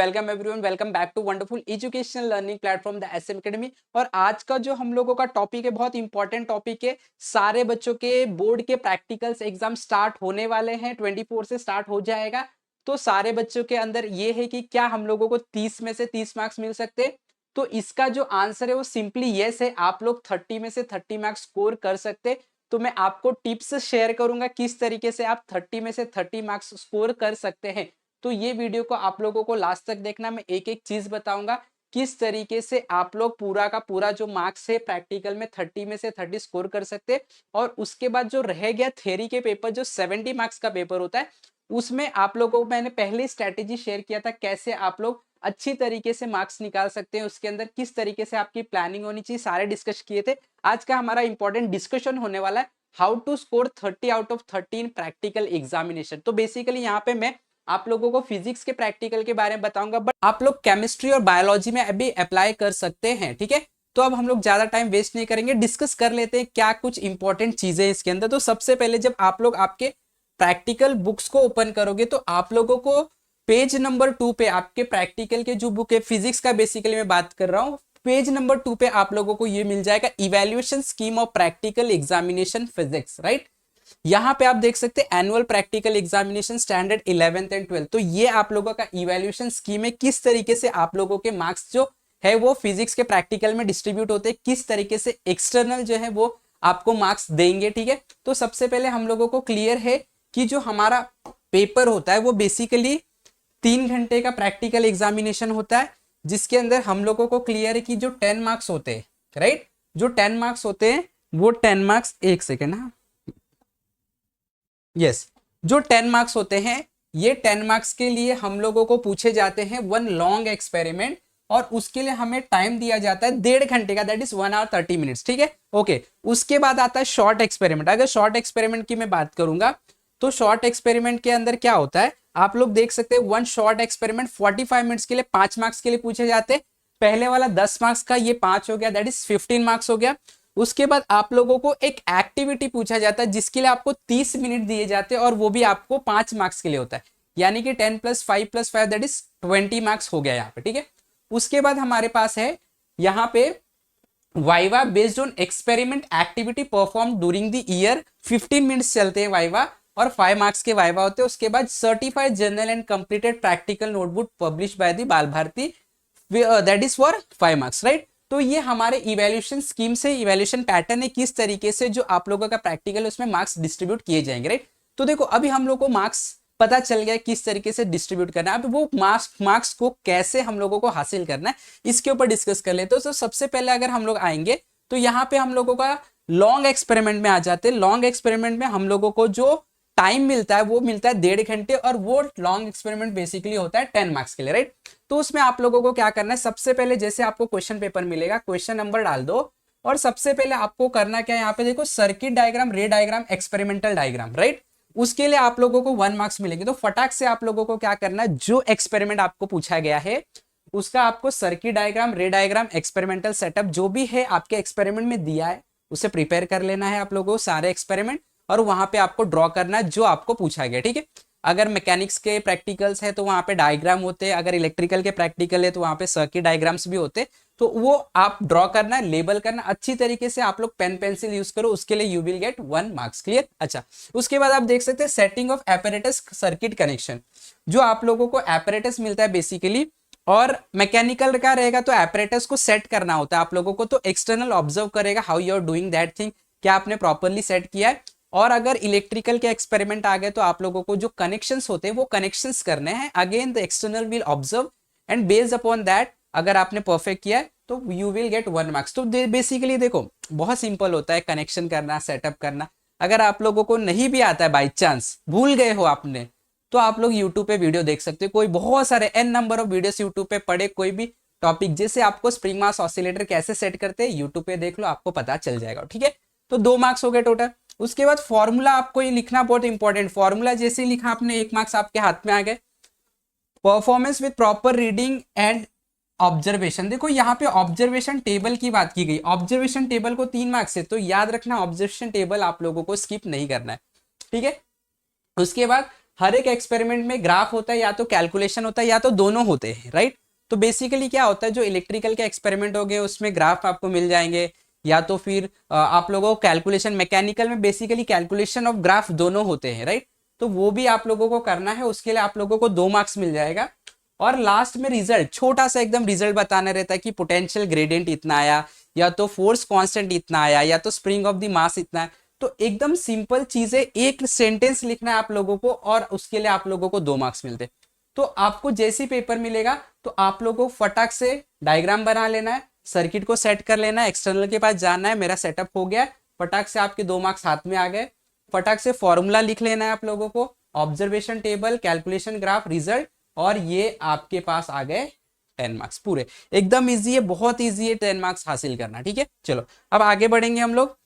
Welcome everyone, welcome back to wonderful educational learning platform the SM academy. और आज का जो हम लोगों का टॉपिक है बहुत इंपॉर्टेंट टॉपिक है। सारे बच्चों के बोर्ड के प्रैक्टिकल्स एग्जाम स्टार्ट होने वाले हैं, 24 से स्टार्ट हो जाएगा। तो सारे बच्चों के अंदर ये है कि क्या हम लोगों को 30 में से 30 मार्क्स मिल सकते हैं। तो इसका जो आंसर है वो सिंपली येस है। आप लोग 30 में से 30 मार्क्स स्कोर कर सकते। तो मैं आपको टिप्स शेयर करूंगा किस तरीके से आप 30 में से 30 मार्क्स स्कोर कर सकते हैं। तो ये वीडियो को आप लोगों को लास्ट तक देखना। मैं एक एक चीज बताऊंगा किस तरीके से आप लोग पूरा का पूरा जो मार्क्स है प्रैक्टिकल में 30 में से 30 स्कोर कर सकते हैं। और उसके बाद जो रह गया थ्योरी के पेपर, जो 70 मार्क्स का पेपर होता है, उसमें आप लोगों को मैंने पहले स्ट्रेटेजी शेयर किया था कैसे आप लोग अच्छी तरीके से मार्क्स निकाल सकते हैं। उसके अंदर किस तरीके से आपकी प्लानिंग होनी चाहिए, सारे डिस्कस किए थे। आज का हमारा इंपॉर्टेंट डिस्कशन होने वाला है how to score 30 out of 30 practical examination. तो बेसिकली यहाँ पे मैं आप लोगों को फिजिक्स के प्रैक्टिकल के बारे में बताऊंगा, बट आप लोग केमिस्ट्री और बायोलॉजी में अभी अप्लाई कर सकते हैं। ठीक है, तो अब हम लोग ज्यादा टाइम वेस्ट नहीं करेंगे, डिस्कस कर लेते हैं क्या कुछ इंपॉर्टेंट चीजें इसके अंदर। तो सबसे पहले जब आप लोग आपके प्रैक्टिकल बुक्स को ओपन करोगे तो आप लोगों को पेज नंबर 2 पे आपके प्रैक्टिकल के जो बुक है फिजिक्स का, बेसिकली मैं बात कर रहा हूँ, पेज नंबर 2 पे आप लोगों को ये मिल जाएगा evaluation scheme of practical examination physics. Right, यहाँ पे आप देख सकते हैं annual practical examination standard 11th and 12th। तो ये आप लोगों का इवैल्यूएशन स्कीम है, किस तरीके से आप लोगों के मार्क्स जो है वो फिजिक्स के प्रैक्टिकल में डिस्ट्रीब्यूट होते हैं, किस तरीके से एक्सटर्नल जो है वो आपको मार्क्स देंगे। ठीक है, तो सबसे पहले हम लोगों को क्लियर है कि जो हमारा पेपर होता है वो बेसिकली 3 घंटे का प्रैक्टिकल एग्जामिनेशन होता है, जिसके अंदर हम लोगों को क्लियर है कि जो 10 मार्क्स होते हैं, राइट, जो 10 मार्क्स होते हैं वो 10 मार्क्स, एक सेकेंड, हाँ, यस, जो 10 मार्क्स होते हैं ये 10 मार्क्स के लिए हम लोगों को पूछे जाते हैं 1 लॉन्ग एक्सपेरिमेंट, और उसके लिए हमें टाइम दिया जाता है 1.5 घंटे का, दैट इज 1 hour 30 minutes। ठीक है, ओके। उसके बाद आता है शॉर्ट एक्सपेरिमेंट। अगर शॉर्ट एक्सपेरिमेंट की मैं बात करूंगा तो शॉर्ट एक्सपेरिमेंट के अंदर क्या होता है, आप लोग देख सकते हैं 1 शॉर्ट एक्सपेरिमेंट 45 मिनट्स के लिए 5 मार्क्स के लिए पूछे जाते हैं। पहले वाला 10 मार्क्स का, ये 5 हो गया, दैट इज 15 मार्क्स हो गया। उसके बाद आप लोगों को एक एक्टिविटी पूछा जाता है जिसके लिए आपको 30 मिनट दिए जाते हैं, और वो भी आपको 5 मार्क्स के लिए होता है, यानी कि 10 + 5 + 5 दैट इज 20 मार्क्स हो गया यहाँ पे। ठीक है, उसके बाद हमारे पास है यहाँ पे viva based on experiment activity perform during the year, 15 minutes चलते हैं वाइवा, और 5 मार्क्स के वाइवा होते हैं। उसके बाद certified journal and completed practical notebook publish by the Bal Bharati, that is for 5 marks. Right, तो ये हमारे इवैल्यूएशन स्कीम से इवैल्यूएशन पैटर्न है, किस तरीके से जो आप लोगों का प्रैक्टिकल उसमें मार्क्स डिस्ट्रीब्यूट किए जाएंगे। राइट, तो देखो अभी हम लोग को मार्क्स पता चल गया किस तरीके से डिस्ट्रीब्यूट करना है। अब वो मार्क्स को कैसे हम लोगों को हासिल करना है इसके ऊपर डिस्कस कर लेते हैं। तो सबसे पहले अगर हम लोग आएंगे तो यहाँ पे हम लोगों का लॉन्ग एक्सपेरिमेंट में आ जाते हैं। लॉन्ग एक्सपेरिमेंट में हम लोगों को जो टाइम मिलता है वो मिलता है 1.5 घंटे, और वो लॉन्ग एक्सपेरिमेंट बेसिकली होता है 10 मार्क्स के लिए। राइट, तो उसमें आप लोगों को क्या करना है, सबसे पहले जैसे आपको क्वेश्चन पेपर मिलेगा, क्वेश्चन नंबर डाल दो, और सबसे पहले आपको करना क्या है, यहाँ पे देखो सर्किट डायग्राम, रे डायग्राम, एक्सपेरिमेंटल डायग्राम। राइट, उसके लिए आप लोगों को 1 मार्क्स मिलेंगे। तो फटाक से आप लोगों को क्या करना है, जो एक्सपेरिमेंट आपको पूछा गया है उसका आपको सर्किट डायग्राम, रे डायग्राम, एक्सपेरिमेंटल सेटअप जो भी है आपके एक्सपेरिमेंट में दिया है उसे प्रिपेयर कर लेना है आप लोगों को, सारे एक्सपेरिमेंट, और वहां पे आपको ड्रॉ करना है जो आपको पूछा गया। ठीक है, अगर मैकेनिक्स के प्रैक्टिकल्स है तो वहां पे डायग्राम होते हैं, अगर इलेक्ट्रिकल के प्रैक्टिकल है तो वहां पे सर्किट डायग्राम्स भी होते हैं। तो वो आप ड्रॉ करना, लेबल करना अच्छी तरीके से, आप लोग पेन पेंसिल यूज करो, उसके लिए you will get 1 marks. Clear. अच्छा, उसके बाद आप देख सकते हैं setting of apparatus circuit connection, जो आप लोगों को एपरेटस मिलता है बेसिकली, और मैकेनिकल का रहेगा तो एपरेटस को सेट करना होता है आप लोगों को, तो एक्सटर्नल ऑब्जर्व करेगा how you are doing that thing, क्या आपने प्रॉपरली सेट किया है। और अगर इलेक्ट्रिकल के एक्सपेरिमेंट आ गए तो आप लोगों को जो कनेक्शंस होते हैं वो कनेक्शंस करने हैं, again the external will observe and based upon that अगर आपने परफेक्ट किया है तो यू विल गेट 1 मार्क्स। तो बेसिकली देखो बहुत सिंपल होता है कनेक्शन करना, सेटअप करना। अगर आप लोगों को नहीं भी आता है, बाई चांस भूल गए हो आपने, तो आप लोग यूट्यूब पे वीडियो देख सकते हो, कोई बहुत सारे n number of videos YouTube पे पड़े, कोई भी टॉपिक, जैसे आपको स्प्रिंग मास ऑसिलेटर कैसे सेट करते हैं यूट्यूब पे देख लो, आपको पता चल जाएगा। ठीक है, तो 2 मार्क्स हो गए टोटल। उसके बाद फॉर्मूला आपको ये लिखना बहुत इंपॉर्टेंट, फॉर्मूला जैसे लिखा आपने 1 मार्क्स आपके हाथ में आ गए। Performance with proper reading and observation, देखो यहाँ पे ऑब्जर्वेशन टेबल की बात की गई, ऑब्जर्वेशन टेबल को 3 मार्क्स है, तो याद रखना ऑब्जर्वेशन टेबल आप लोगों को स्किप नहीं करना है। ठीक है, उसके बाद हर एक एक्सपेरिमेंट में ग्राफ होता है, या तो कैलकुलेशन होता है या तो दोनों होते हैं, राइट। तो बेसिकली क्या होता है, जो इलेक्ट्रिकल के एक्सपेरिमेंट हो गए उसमें ग्राफ आपको मिल जाएंगे, या तो फिर आप लोगों को कैलकुलेशन, मैकेनिकल में बेसिकली कैलकुलेशन ऑफ ग्राफ दोनों होते हैं, राइट। तो वो भी आप लोगों को करना है, उसके लिए आप लोगों को 2 मार्क्स मिल जाएगा। और लास्ट में रिजल्ट, छोटा सा एकदम रिजल्ट बताना रहता है कि पोटेंशियल ग्रेडियंट इतना आया, या तो फोर्स कांस्टेंट इतना आया, या तो स्प्रिंग ऑफ द मास इतना है। तो एकदम सिंपल चीज है, एक सेंटेंस लिखना है आप लोगों को, और उसके लिए आप लोगों को 2 मार्क्स मिलते हैं। तो आपको जैसी पेपर मिलेगा तो आप लोगों को फटाक से डायग्राम बना लेना है, सर्किट को सेट कर लेना है, एक्सटर्नल के पास जाना है, मेरा सेटअप हो गया, फटाक से आपके 2 मार्क्स हाथ में आ गए। फटाक से फॉर्मूला लिख लेना है आप लोगों को, observation table, calculation graph, result, और ये आपके पास आ गए 10 मार्क्स पूरे। एकदम इजी है, बहुत इजी है 10 मार्क्स हासिल करना, ठीक है। चलो अब आगे बढ़ेंगे हम लोग।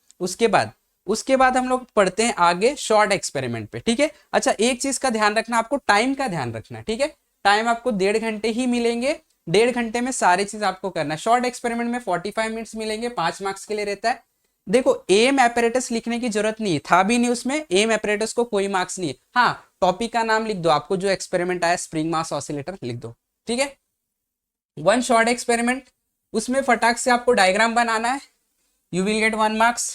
उसके बाद हम लोग पढ़ते हैं आगे शॉर्ट एक्सपेरिमेंट पे, ठीक है। अच्छा, एक चीज का ध्यान रखना, आपको टाइम का ध्यान रखना है, ठीक है। टाइम आपको 1.5 घंटे ही मिलेंगे, 1.5 घंटे में सारी चीज आपको करना है। शॉर्ट एक्सपेरिमेंट में 45 मिनट्स मिलेंगे, 5 मार्क्स के लिए रहता है। देखो, एम एपरेटस लिखने की जरूरत नहीं है, था भी नहीं उसमें, एम एपरेटस को कोई मार्क्स नहीं है। हाँ, टॉपिक का नाम लिख दो, आपको जो एक्सपेरिमेंट आया स्प्रिंग मास ऑसिलेटर लिख दो, ठीक है। 1 शॉर्ट एक्सपेरिमेंट, उसमें फटाक से आपको डायग्राम बनाना है, यू विल गेट 1 मार्क्स।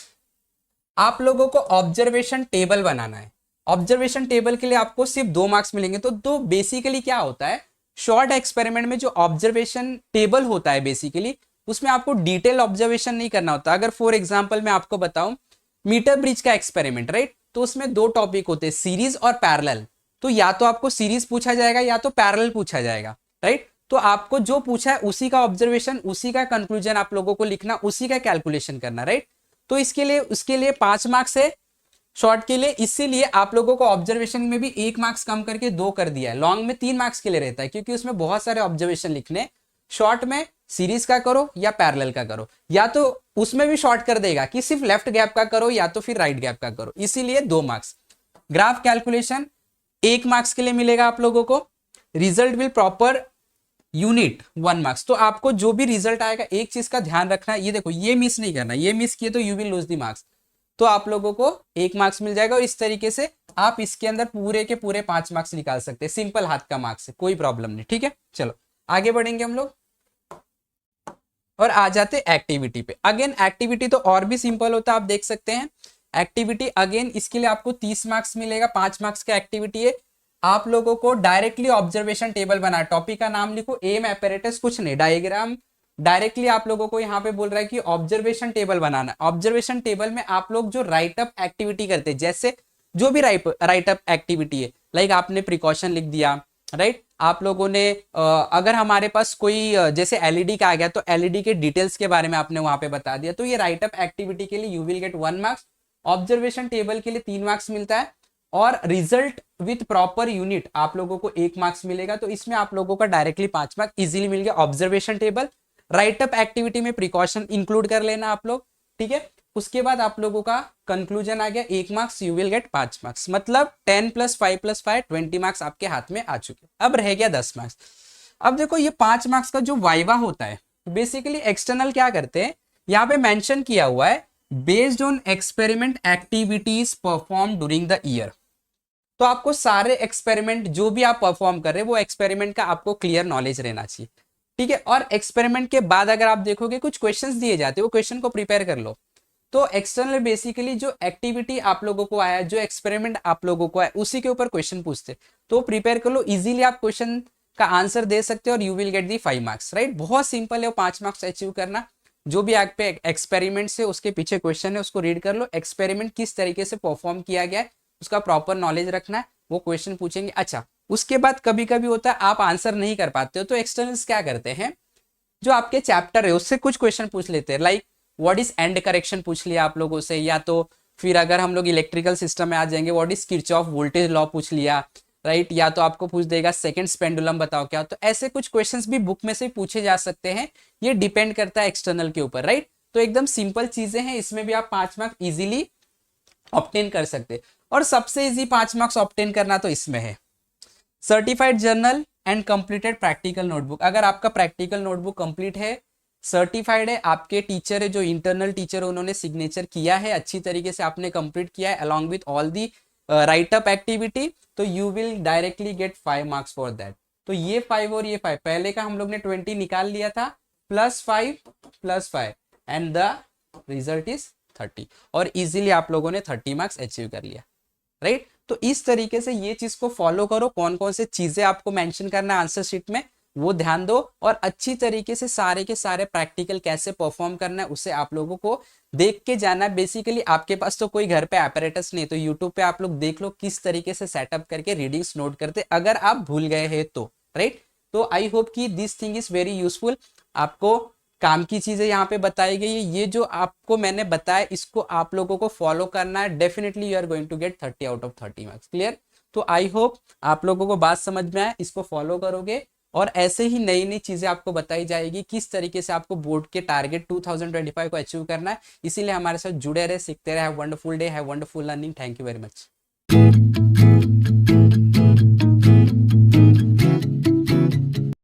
आप लोगों को ऑब्जर्वेशन टेबल बनाना है, ऑब्जर्वेशन टेबल के लिए आपको सिर्फ 2 मार्क्स मिलेंगे। तो बेसिकली क्या होता है, शॉर्ट एक्सपेरिमेंट में जो ऑब्जर्वेशन टेबल होता है बेसिकली, उसमें आपको डिटेल ऑब्जर्वेशन नहीं करना होता। अगर फॉर एग्जांपल मैं आपको बताऊं, मीटर ब्रिज का एक्सपेरिमेंट, राइट, तो उसमें 2 टॉपिक होते हैं, सीरीज और पैरेलल। तो या तो आपको सीरीज पूछा जाएगा या तो पैरेलल पूछा जाएगा, राइट। तो आपको जो पूछा है उसी का ऑब्जर्वेशन, उसी का कंक्लूजन आप लोगों को लिखना, उसी का कैलकुलेशन करना, राइट। तो उसके लिए 5 मार्क्स है शॉर्ट के लिए, इसीलिए आप लोगों को ऑब्जर्वेशन में भी 1 मार्क्स कम करके 2 कर दिया है। लॉन्ग में 3 मार्क्स के लिए रहता है, क्योंकि उसमें बहुत सारे ऑब्जर्वेशन लिखने। शॉर्ट में सीरीज का करो या पैरेलल का करो, या तो उसमें भी शॉर्ट कर देगा कि सिर्फ लेफ्ट गैप का करो या तो फिर राइट गैप का करो, इसीलिए 2 मार्क्स। ग्राफ कैलकुलेशन 1 मार्क्स के लिए मिलेगा आप लोगों को। Result will proper unit 1 marks. तो आपको जो भी रिजल्ट आएगा, एक चीज का ध्यान रखना है, ये देखो, ये मिस नहीं करना, ये मिस किए तो you will lose the marks. तो आप लोगों को 1 मार्क्स मिल जाएगा, और इस तरीके से आप इसके अंदर पूरे के पूरे 5 मार्क्स निकाल सकते हैं, सिंपल हाथ का मार्क्स है, कोई प्रॉब्लम नहीं, ठीक है। चलो आगे बढ़ेंगे हम लोग, और आ जाते एक्टिविटी पे। अगेन एक्टिविटी तो और भी सिंपल होता है, आप देख सकते हैं। एक्टिविटी अगेन इसके लिए आपको 30 मार्क्स मिलेगा, 5 मार्क्स का एक्टिविटी है। आप लोगों को डायरेक्टली ऑब्जर्वेशन टेबल बना, टॉपिक का नाम लिखो, एम एपरेटस, कुछ नहीं, डायग्राम डायरेक्टली आप लोगों को यहाँ पे बोल रहा है कि ऑब्जर्वेशन टेबल बनाना। ऑब्जर्वेशन टेबल में आप लोग जो राइट अप एक्टिविटी करते हैं, जैसे जो भी राइट अप एक्टिविटी है, लाइक आपने प्रिकॉशन लिख दिया, राइट। आप लोगों ने अगर हमारे पास कोई जैसे एलईडी का आ गया तो एलईडी के डिटेल्स के बारे में आपने वहां पे बता दिया, तो ये राइट अप एक्टिविटी के लिए you will get 1 marks. Observation table के लिए 3 मार्क्स मिलता है, और रिजल्ट विथ प्रॉपर यूनिट आप लोगों को 1 मार्क्स मिलेगा। तो इसमें आप लोगों का डायरेक्टली 5 मार्क्स इजीली मिल गया। Observation table, right up activity में प्रिकॉशन इंक्लूड कर लेना आप लोग, ठीक है। उसके बाद आप लोगों का कंक्लूजन आ गया, 1 marks, you will get 5 marks, मतलब 10 + 5 + 5 20 मार्क्स आपके हाथ में आ चुके। अब रह गया 10 मार्क्स। अब देखो, ये 5 मार्क्स का जो वाइवा होता है, बेसिकली एक्सटर्नल क्या करते हैं, यहाँ पे मेंशन किया हुआ है, based on experiment activities perform during the year. तो आपको सारे एक्सपेरिमेंट जो भी आप परफॉर्म कर रहे हैं, वो एक्सपेरिमेंट का आपको क्लियर नॉलेज रहना चाहिए, ठीक है। और एक्सपेरिमेंट के बाद अगर आप देखोगे कुछ क्वेश्चंस दिए जाते हैं, वो क्वेश्चन को प्रिपेयर कर लो। तो एक्सटर्नल बेसिकली जो एक्टिविटी आप लोगों को आया, जो एक्सपेरिमेंट आप लोगों को आया, उसी के ऊपर क्वेश्चन पूछते, तो प्रिपेयर कर लो, इजीली आप क्वेश्चन का आंसर दे सकते हो, और you will get the 5 marks, right. बहुत सिंपल है 5 मार्क्स अचीव करना। जो भी आप पे एक्सपेरिमेंट से उसके पीछे क्वेश्चन है, उसको रीड कर लो, एक्सपेरिमेंट किस तरीके से परफॉर्म किया गया है उसका प्रॉपर नॉलेज रखना है, वो क्वेश्चन पूछेंगे। अच्छा, उसके बाद कभी कभी होता है आप आंसर नहीं कर पाते हो, तो एक्सटर्नल्स क्या करते हैं, जो आपके चैप्टर है उससे कुछ क्वेश्चन पूछ लेते हैं, like what is and correction पूछ लिया आप लोगों से, या तो फिर अगर हम लोग इलेक्ट्रिकल सिस्टम में आ जाएंगे, what is Kirchhoff voltage law पूछ लिया, राइट। या तो आपको पूछ देगा सेकंड्स पेंडुलम बताओ क्या। तो ऐसे कुछ क्वेश्चंस भी बुक में से पूछे जा सकते हैं, ये डिपेंड करता है एक्सटर्नल के ऊपर, राइट। तो एकदम सिंपल चीजें हैं, इसमें भी आप 5 मार्क्स इजीली ऑब्टेन कर सकते। और सबसे इजी 5 मार्क्स ऑब्टेन करना तो इसमें है, certified journal and completed practical notebook. अगर आपका प्रैक्टिकल नोटबुक कंप्लीट है, सर्टिफाइड है, आपके टीचर है जो इंटरनल टीचर, उन्होंने सिग्नेचर किया है, अच्छी तरीके से आपने कंप्लीट किया है, along with all the write up activity, तो you will directly get 5 marks for that. तो ये 5 और ये 5, पहले का हम लोग ने 20 निकाल लिया था, +5 एंड द रिजल्ट इज 30, और इजीली आप लोगों ने 30 मार्क्स अचीव कर लिया, राइट। तो इस तरीके से ये चीज को फॉलो करो, कौन कौन से चीजें आपको मेंशन करना है आंसर शीट में वो ध्यान दो, और अच्छी तरीके से सारे के सारे प्रैक्टिकल कैसे परफॉर्म करना है उसे आप लोगों को देख के जाना है। बेसिकली आपके पास तो कोई घर पे apparatus नहीं, तो यूट्यूब पे आप लोग देख लो किस तरीके से सेटअप करके रीडिंग्स नोट करते, अगर आप भूल गए हैं तो, राइट। तो आई होप कि this thing is very useful, आपको काम की चीजें यहाँ पे बताई गई है। ये जो आपको मैंने बताया इसको आप लोगों को फॉलो करना है, definitely you are going to get 30 out of 30 marks. Clear? तो आई होप आप लोगों को बात समझ में आए, इसको फॉलो करोगे और ऐसे ही नई नई चीजें आपको बताई जाएगी किस तरीके से आपको बोर्ड के टारगेट 2025 को अचीव करना है। इसीलिए हमारे साथ जुड़े रहे, सीखते रहे। Have wonderful day, have wonderful learning. Thank you very much.